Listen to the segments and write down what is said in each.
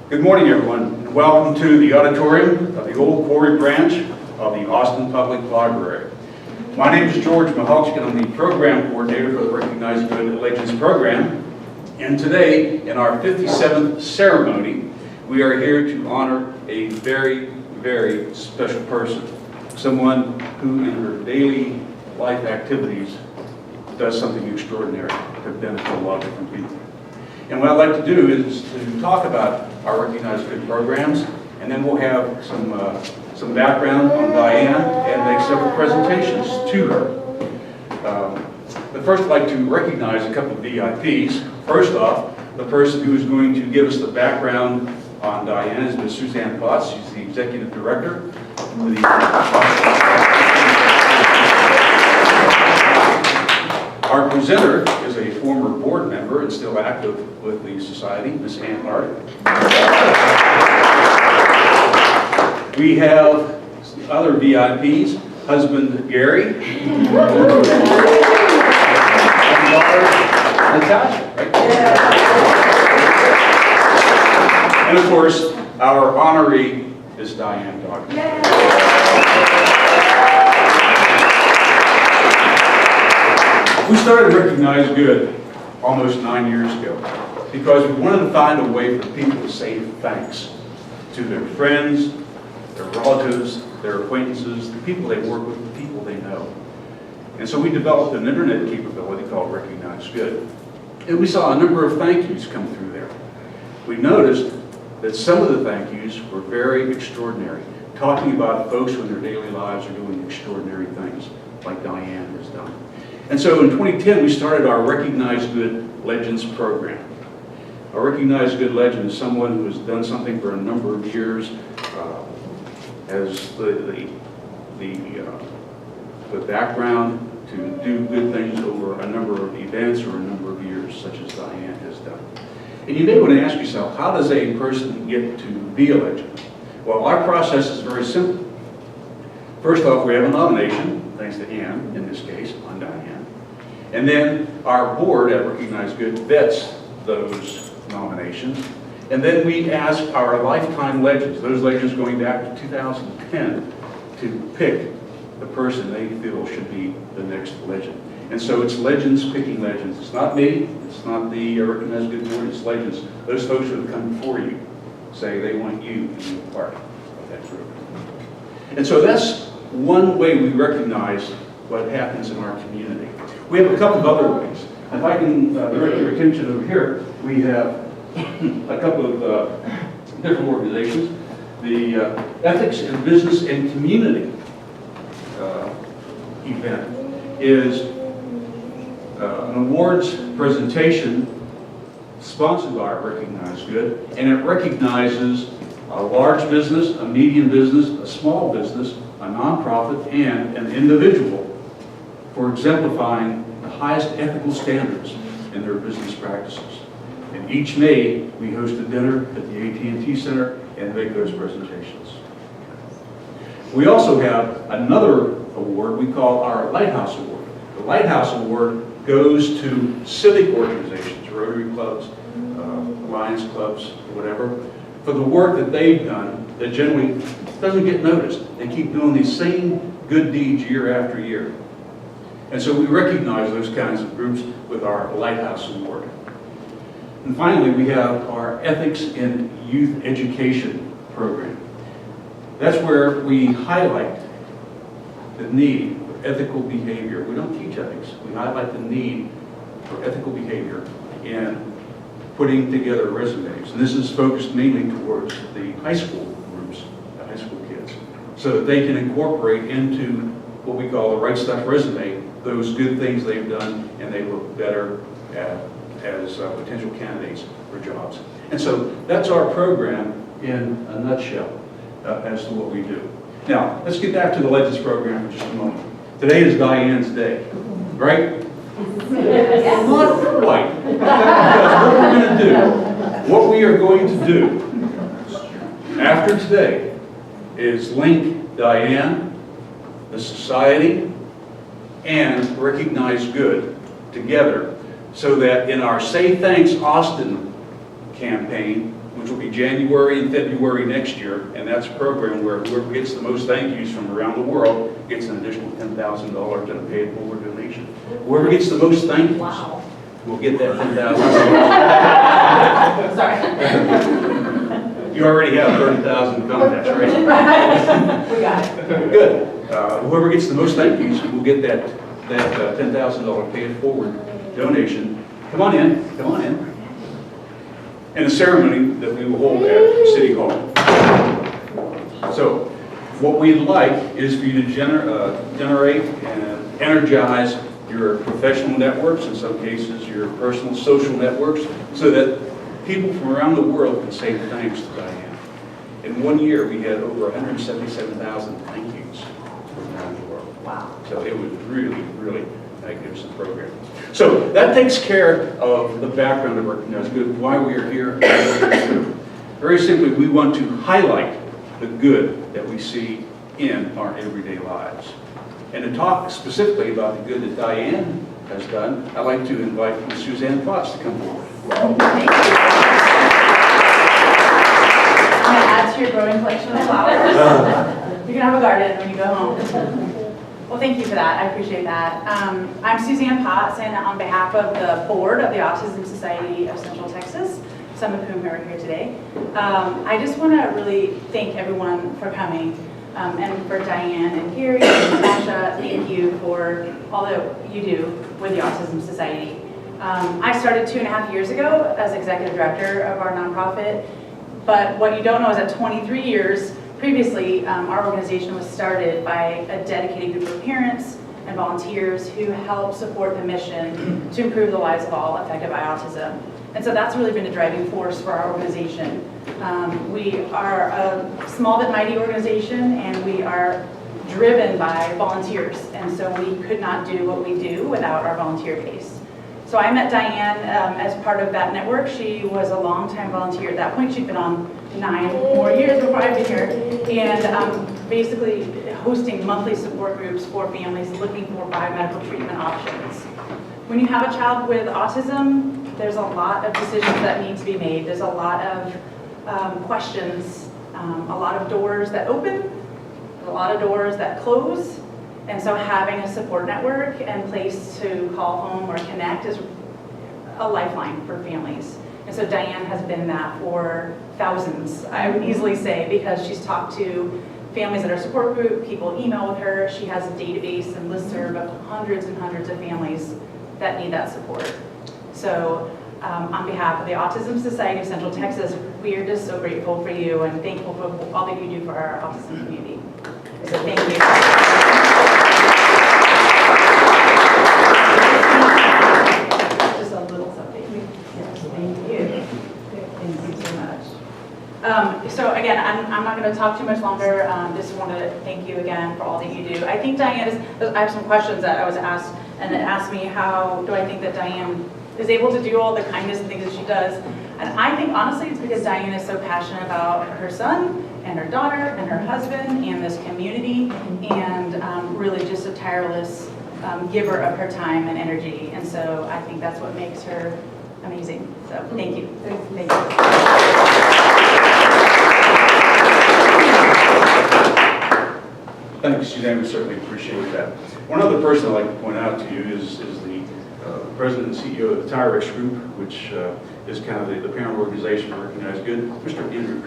Good morning, everyone, and welcome to the auditorium of the Old Quarry branch of the Austin Public Library. My name is George Michalczyk, and I'm the program coordinator for the Recognize Good Legends program. And today, in our 57th ceremony, we are here to honor a very, very special person, someone who in her daily life activities does something extraordinary to benefit a lot of different people. And what I'd like to do is to talk about our Recognize Good programs, and then we'll have some background on Dianne and make several presentations to her. But first I'd like to recognize a couple of VIPs. First off, the person who is going to give us the background on Dianne is Ms. Suzanne Pott. She's the Executive Director. Our presenter is a former board member and still active with the Society, Ms. Ann Hart. We have other VIPs, husband Gary, and daughter Natasha, right? And of course, our honoree is Dianne Doggett. We started Recognize Good almost 9 years ago because we wanted to find a way for people to say thanks to their friends, their relatives, their acquaintances, the people they work with, the people they know. And so we developed an internet capability called Recognize Good. And we saw a number of thank yous come through there. We noticed that some of the thank yous were very extraordinary, talking about folks who in their daily lives are doing extraordinary things, like Dianne has done. And so in 2010, we started our Recognize Good Legends program. Our Recognize Good Legend is someone who has done something for a number of years, has the background to do good things over a number of events or a number of years, such as Dianne has done. And you may want to ask yourself, how does a person get to be a legend? Well, our process is very simple. First off, we have a nomination, thanks to Ann, in this case, on Dianne. And then our board at Recognize Good vets those nominations. And then we ask our lifetime legends, those legends going back to 2010, to pick the person they feel should be the next legend. And so it's legends picking legends. It's not me, it's not the Recognize Good board, it's legends. Those folks who have come before you say they want you to be a part of that group. And so that's one way we recognize what happens in our community. We have a couple of other ways. If I can direct your attention over here, we have a couple of different organizations. The Ethics in Business and Community event is an awards presentation sponsored by Recognize Good, and it recognizes a large business, a medium business, a small business, a nonprofit, and an individual for exemplifying the highest ethical standards in their business practices. And each May, we host a dinner at the AT&T Center and make those presentations. We also have another award we call our Lighthouse Award. The Lighthouse Award goes to civic organizations, Rotary clubs, Lions clubs, whatever, for the work that they've done that generally doesn't get noticed. They keep doing these same good deeds year after year. And so we recognize those kinds of groups with our Lighthouse Award. And finally, we have our Ethics in Youth Education program. That's where we highlight the need for ethical behavior. We don't teach ethics. We highlight the need for ethical behavior in putting together resumes. And this is focused mainly towards the high school groups, the high school kids, so that they can incorporate into what we call the Right Stuff resume those good things they've done, and they look better as potential candidates for jobs. And so that's our program in a nutshell as to what we do. Now, let's get back to the Legends program for just a moment. Today is Dianne's day, right? Not quite. Because what we are going to do after today is link Dianne, the Society, and Recognize Good together so that in our Say Thanks Austin campaign, which will be January and February next year, and that's a program where whoever gets the most thank yous from around the world gets an additional $10,000 in a paid forward donation. Whoever gets the most thank yous will get that $10,000. Sorry. You already have 30,000 contacts, right? We got it. Good. Whoever gets the most thank yous will get that $10,000 paid forward donation. Come on in, come on in. And a ceremony that we will hold at City Hall. So, what we'd like is for you to generate and energize your professional networks, in some cases your personal social networks, so that people from around the world can say thanks to Dianne. In 1 year, we had over 177,000 thank yous from around the world. Wow. So it was really, really magnificent program. So that takes care of the background of RecognizeGood, why we are here. Very simply, we want to highlight the good that we see in our everyday lives. And to talk specifically about the good that Dianne has done, I'd like to invite Ms. Suzanne Pott to come forward. Thank you. I'm going to add to your growing collection of flowers. You can have a garden when you go home. Well, thank you for that. I appreciate that. I'm Suzanne Pott, and on behalf of the board of the Autism Society of Central Texas, some of whom are here today, I just want to really thank everyone for coming, and for Dianne and Gary and Natasha, thank you for all that you do with the Autism Society. I started 2.5 years ago as executive director of our nonprofit, but what you don't know is that 23 years previously, our organization was started by a dedicated group of parents and volunteers who help support the mission to improve the lives of all affected by autism. And so that's really been a driving force for our organization. We are a small but mighty organization, and we are driven by volunteers. And so we could not do what we do without our volunteer base. So I met Dianne as part of that network. She was a longtime volunteer. At that point, she'd been on 9 more years before I've been here, and basically hosting monthly support groups for families looking for biomedical treatment options. When you have a child with autism, there's a lot of decisions that need to be made. There's a lot of questions, a lot of doors that open, a lot of doors that close. And so having a support network and place to call home or connect is a lifeline for families. And so Dianne has been that for thousands, I would easily say, because she's talked to families at our support group, people email with her. She has a database and listserv of hundreds and hundreds of families that need that support. So on behalf of the Autism Society of Central Texas, we are just so grateful for you and thankful for all that you do for our autism community. So thank you. Just a little something. Yes, thank you. Thank you so much. So again, I'm not going to talk too much longer. Just want to thank you again for all that you do. I think Dianne is, I have some questions that I was asked, and it asked me how do I think that Dianne is able to do all the kindness and things that she does. And I think honestly it's because Dianne is so passionate about her son and her daughter and her husband and this community, and really just a tireless giver of her time and energy. And so I think that's what makes her amazing. So thank you. Thank you. Thanks, Suzanne. We certainly appreciate that. One other person I'd like to point out to you is the president and CEO of the Tyrex Group, which is kind of the parent organization for RecognizeGood, Mr. Andrew.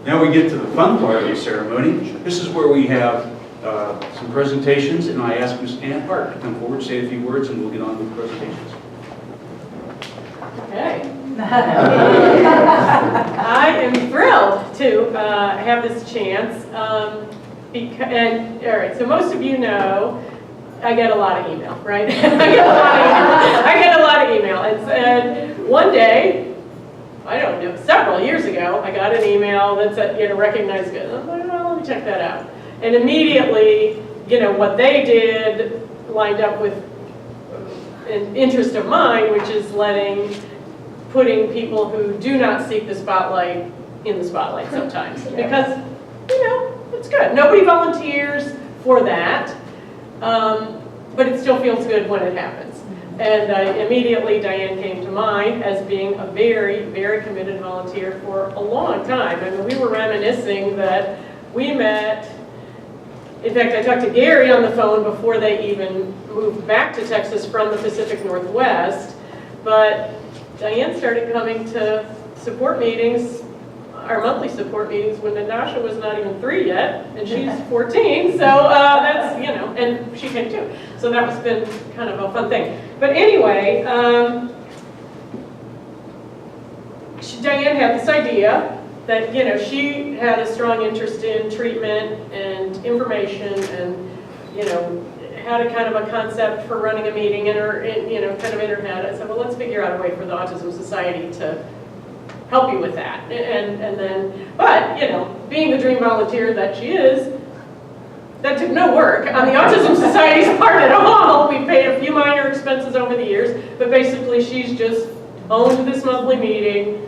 Now we get to the fun part of the ceremony. This is where we have some presentations, and I ask Ms. Ann Hart to come forward, say a few words, and we'll get on with the presentations. Okay. I am thrilled to have this chance. All right, so most of you know I get a lot of email, right? I get a lot of email. And one day, I don't know, several years ago, I got an email that said, RecognizeGood. I was like, well, let me check that out. And immediately, what they did lined up with an interest of mine, which is putting people who do not seek the spotlight in the spotlight sometimes. Because, it's good. Nobody volunteers for that, but it still feels good when it happens. And immediately Dianne came to mind as being a very, very committed volunteer for a long time. I mean, we were reminiscing that we met, in fact, I talked to Gary on the phone before they even moved back to Texas from the Pacific Northwest, but Dianne started coming to support meetings, our monthly support meetings, when Natasha was not even 3 yet, and she's 14, so that's, you know, and she came too. So that was been kind of a fun thing. But anyway, Dianne had this idea that, you know, she had a strong interest in treatment and information and, you know, had a kind of a concept for running a meeting in her, you know, kind of in her head. I said, well, let's figure out a way for the Autism Society to help you with that. And then, but, you know, being the dream volunteer that she is, that took no work on the Autism Society's part at all. We paid a few minor expenses over the years, but basically she's just owned this monthly meeting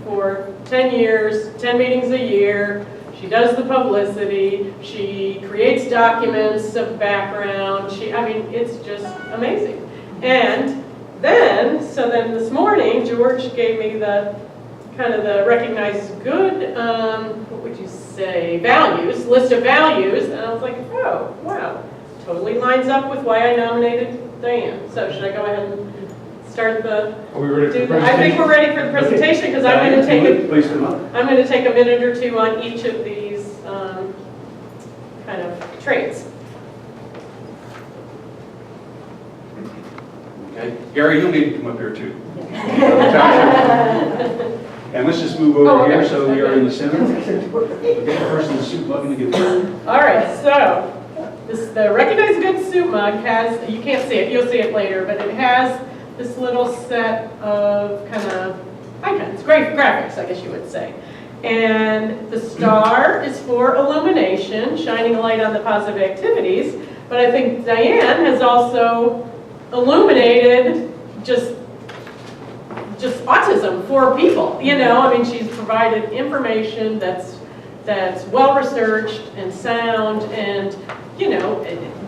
for 10 years, 10 meetings a year. She does the publicity, she creates documents of background, I mean, it's just amazing. And then, so then this morning, George gave me the kind of the RecognizeGood, what would you say, values, list of values, and I was like, oh, wow, totally lines up with why I nominated Dianne. So should I go ahead and start the, Are we ready for the I presentation? think we're ready for the presentation, because I'm going to take it. Please come up. I'm going to take a minute or two on each of these kind of traits. Okay. Gary, you'll need to come up here too. And let's just move over here so we are in the center. Okay, first in the soup mug to get there. All right, so the RecognizeGood soup mug has, you can't see it, you'll see it later, but it has this little set of kind of icons, graphics, I guess you would say. And the star is for illumination, shining a light on the positive activities. But I think Dianne has also illuminated just autism for people. You know, I mean, she's provided information that's well researched and sound, and you know,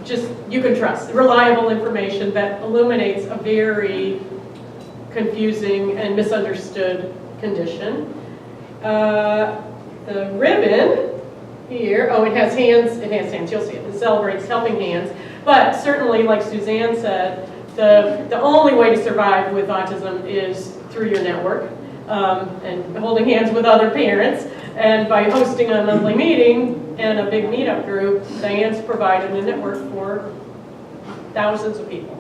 just you can trust, reliable information that illuminates a very confusing and misunderstood condition. The ribbon here, oh, it has hands, you'll see it celebrates helping hands, but certainly, like Suzanne said, the only way to survive with autism is through your network, and holding hands with other parents, and by hosting a monthly meeting and a big meetup group, Dianne's provided a network for thousands of people.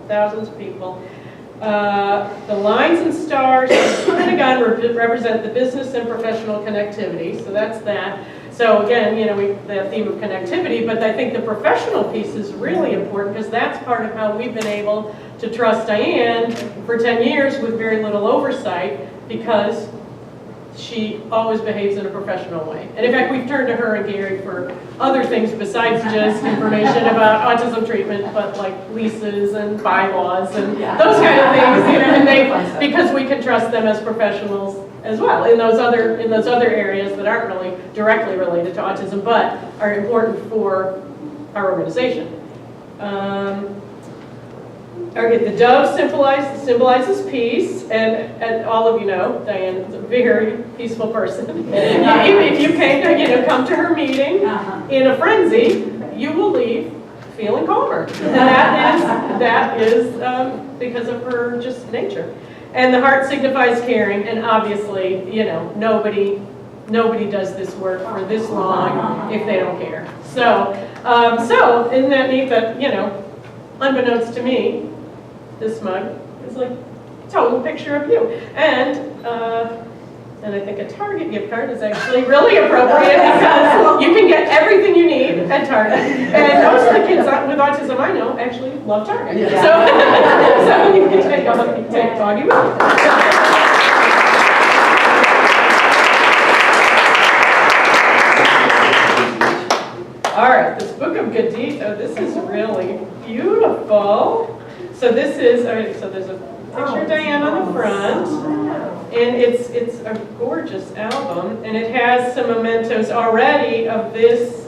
The lines and stars of the Pentagon represent the business and professional connectivity, so that's that. So again, you know, the theme of connectivity, but I think the professional piece is really important because that's part of how we've been able to trust Dianne for 10 years with very little oversight, because she always behaves in a professional way. And in fact, we've turned to her and Gary for other things besides just information about autism treatment, but like leases and bylaws and those kind of things, you know, and because we can trust them as professionals as well in those other areas that aren't really directly related to autism, but are important for our organization. Okay, the dove symbolizes peace, and all of you know, Dianne is a very peaceful person. If you came to, come to her meeting in a frenzy, you will leave feeling calmer. And that is because of her just nature. And the heart signifies caring, and obviously, nobody does this work for this long if they don't care. So isn't that neat that, unbeknownst to me, this mug is like a total picture of you. And I think a Target gift card is actually really appropriate because you can get everything you need at Target. And most of the kids with autism I know actually love Target. Yeah. So you can take Doggy with you. All right, this book of good deeds, this is really beautiful. So this is, so there's a picture of Dianne on the front, and it's a gorgeous album, and it has some mementos already of this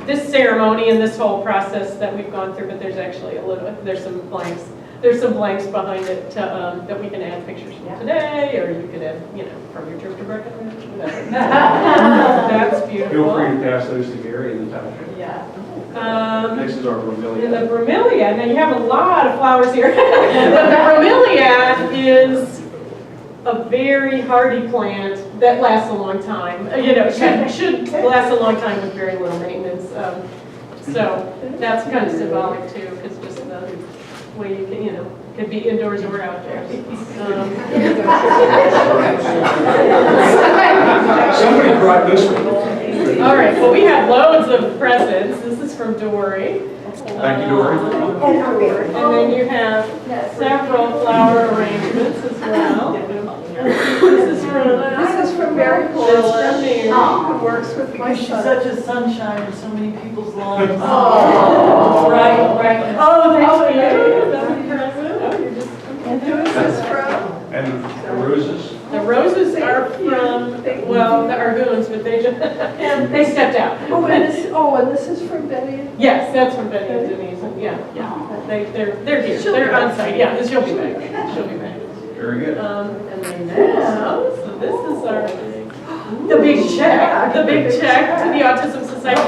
this ceremony and this whole process that we've gone through, but there's actually there's some blanks there's some blanks behind it that we can add pictures from today, or you could add, from your trip to Breckenridge, whatever. That's beautiful. Feel free to pass those to Gary and the township. Yeah. This is our bromeliad. And the bromeliad, now you have a lot of flowers here. But the bromeliad is a very hardy plant that lasts a long time. Should last a long time with very little maintenance. So that's kind of symbolic too, because just the way you can, could be indoors or outdoors. Somebody brought this one. All right, well, we have loads of presents. This is from Dory. Thank you, Dory. And then you have several flower arrangements as well. This is from Mary Paula, who works with my She's son. such a sunshine in so many people's lives. Oh, right. Oh, thanks for you. That's impressive. Oh, you're just. And who is this from? And the roses. The roses are from, well, the Argoons, but they just, they stepped out. And this is from Betty. Yes, that's from Betty and Denise, and yeah. They're here, they're on site, yeah, she'll be back, Very good. And then now, so this is our, the big check to the Autism Society.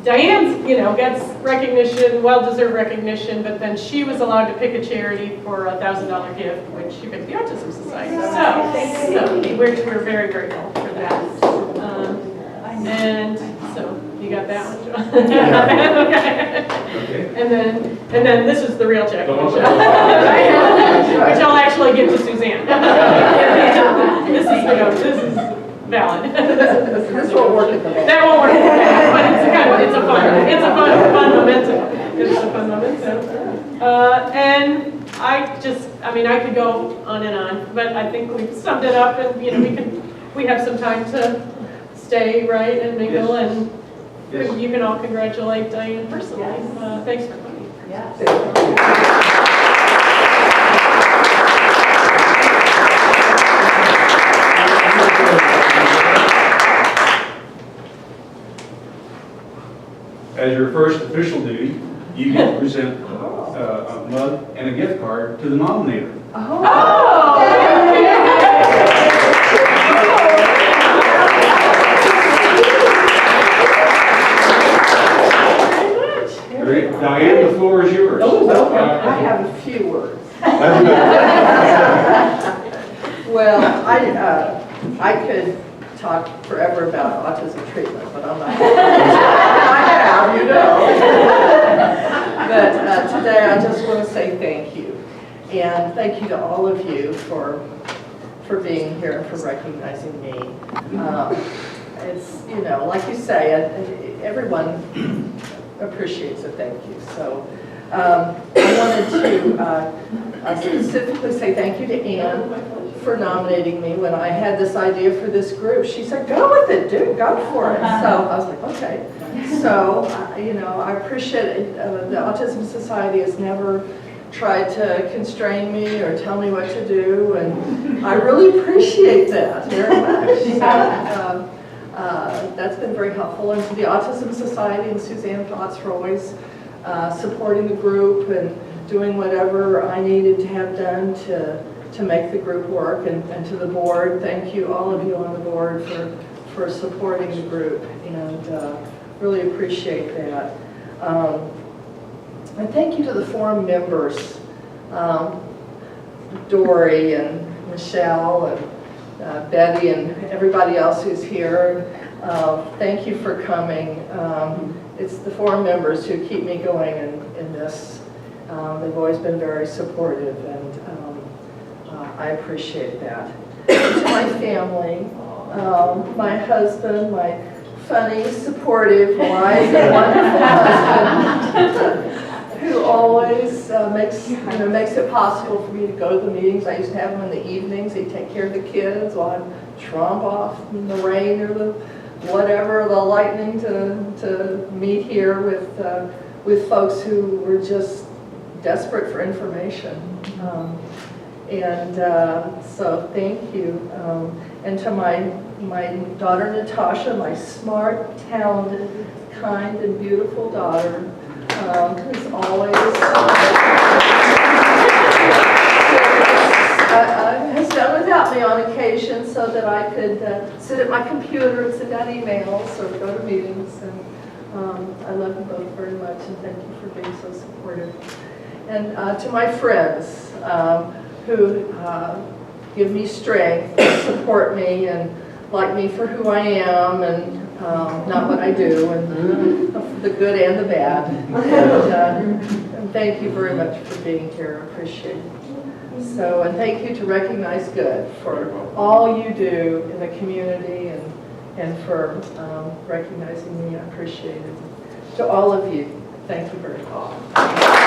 Diane's, gets recognition, well-deserved recognition, but then she was allowed to pick a charity for a $1,000 gift, which she picked the Autism Society. So we're very grateful for that. And so you got that one, John? Okay. And then this is the real check, which I'll actually give to Suzanne. This is valid. This won't work at the bank. That won't work, but it's a fun memento. It's a fun memento. And I could go on and on, but I think we've summed it up, and we have some time to stay, right, and mingle, and you can all congratulate Diane personally. Thanks for coming. Yes. As your first official duty, you get to present a mug and a gift card to the nominator. Great. Diane, the floor is yours. I have a few words. Well, I could talk forever about autism treatment, but I'm not. I have, But today I just want to say thank you. And thank you to all of you for being here and for recognizing me. It's, like you say, everyone appreciates a thank you. So I wanted to specifically say thank you to Anne for nominating me. When I had this idea for this group, she said, go with it, dude, go for it. So I was like, okay. So, I appreciate it. The Autism Society has never tried to constrain me or tell me what to do, and I really appreciate that very much. So, that's been very helpful. And to the Autism Society and Suzanne Pott for always supporting the group and doing whatever I needed to have done to make the group work, and to the board, thank you, all of you on the board, for supporting the group, and really appreciate that. And thank you to the forum members, Dory and Michelle and Betty and everybody else who's here. Thank you for coming. It's the forum members who keep me going in this. They've always been very supportive, and I appreciate that. To my family, my husband, my funny, supportive, wise, and wonderful husband, who always makes it possible for me to go to the meetings. I used to have him in the evenings. He'd take care of the kids while I'd tromp off in the rain or the whatever, the lightning, to meet here with folks who were just desperate for information. And so thank you. And to my daughter Natasha, my smart, talented, kind, and beautiful daughter, who's always has done without me on occasion so that I could sit at my computer and send out emails or go to meetings. And I love you both very much, and thank you for being so supportive. And to my friends who give me strength, support me, and like me for who I am, and not what I do, and the good and the bad. And thank you very much for being here. I appreciate it. So, and thank you to Recognize Good for all you do in the community and for recognizing me. I appreciate it. To all of you, thank you very much.